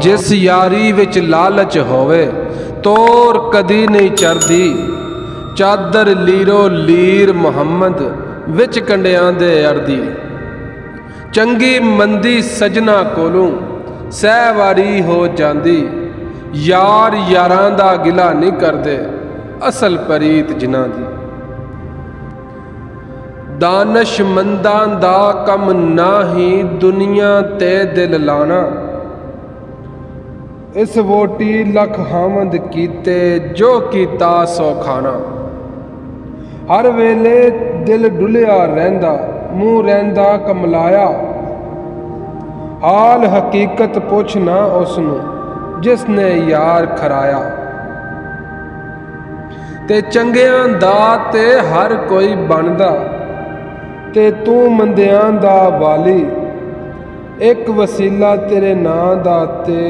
जिस यारी विच लालच होवे तोर कदी नहीं चरदी। चादर लीरो लीर मुहम्मद विच कंडियां दे अड़दी। चंगी मंदी सजना कोलों सहवारी हो जांदी। यार यारां दा गिला नहीं करदे असल परीत जिन्हां दी। दानशमंदां दा कम नाही दुनिया ते दिल लाना। इस वोटी लख हामद कीते जो कीता सो खाना। हर वेले दिल डुलिया रहिंदा मूँह रहिंदा कमलाया। हाल हकीकत पुछना उसनू जिसने यार खराया। ते चंगियां दा ते हर कोई बनदा ते तू मंदियां दा वाली। एक वसीला तेरे नां दा ते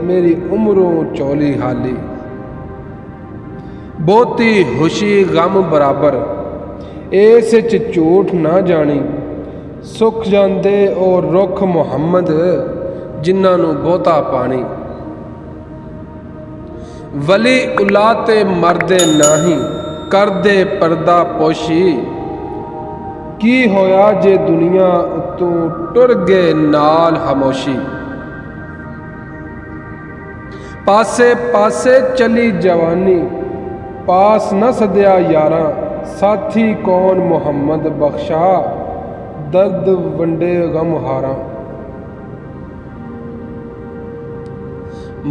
मेरी उमरों चौली हाली। बहुती खुशी गम बराबर इस च झूठ ना जानी। सुख जांदे और रुख मुहम्मद जिन्हां नूं बहुता पानी। वली उलाते मरदे नाही करदे पर्दा पोशी। की होया जे दुनिया उत्तों टुर गए नाल खामोशी। पासे पासे चली जवानी पास न सदया यारा। साथी कौन मुहम्मद बख्शा दर्द वंडे गम हारा।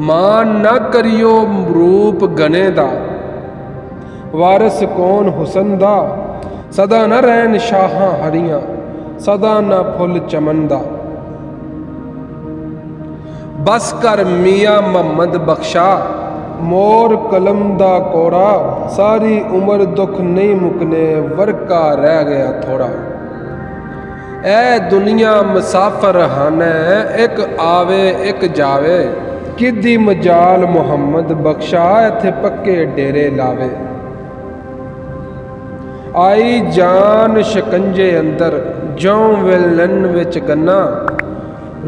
मान न करियो रूप गने दा वारस कौन हुसन दा। सदा न रहन शाहां हरियां सदा न फुल चमन दा। बस कर मियां मुहम्मद बख्शा मोर कलम दा कोरा। सारी उम्र दुख नहीं मुकने वर्का रह गया थोड़ा। ए दुनिया मुसाफर हाने एक आवे एक जावे। किदी मजाल मुहम्मद बख्शा इत्थे पक्के डेरे लावे। आई जान शिकंजे अंदर जौं विलन विच गन्ना।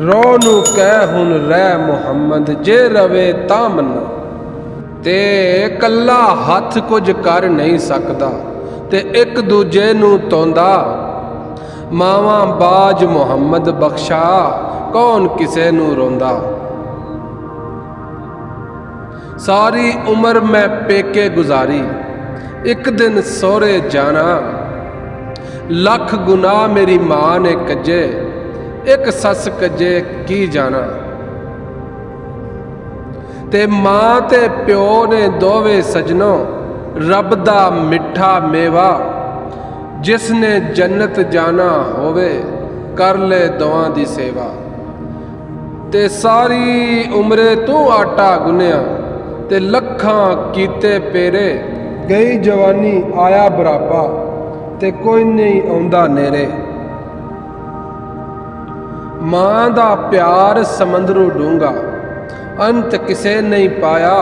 रो नू कह हुन रह मुहम्मद जे रवे तां मन्ना। ते कल्ला हथ कुछ कर नहीं सकदा ते एक दूजे नू तोंदा। मावां बाज मुहम्मद बख्शा कौन किसे नू रोंदा। सारी उम्र मैं पेके गुजारी एक दिन सोहरे जाना। लख गुनाह मेरी मां ने कजे एक सस कजे की जाना। ते मां ते प्यो ने दोवे सजनों रब दा मिठा मेवा। जिसने जन्नत जाना होवे कर ले दुआं दी सेवा। ते सारी उम्रे तू आटा गुनिया ते लखां कीते पेरे। गई जवानी आया बुढ़ापा ते कोई नहीं आउंदा नेरे। मां दा प्यार समंदरू डूंगा अंत किसे नहीं पाया।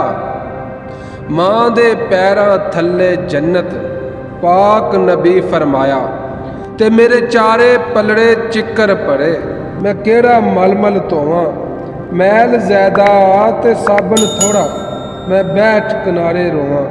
मां दे पैरां थल्ले जन्नत पाक नबी फरमाया। ते मेरे चारे पलड़े चिक्कर पड़े मैं केड़ा मलमल धोवां। मैल ज़्यादा ते साबन थोड़ा मैं बैठ किनारे रोवां।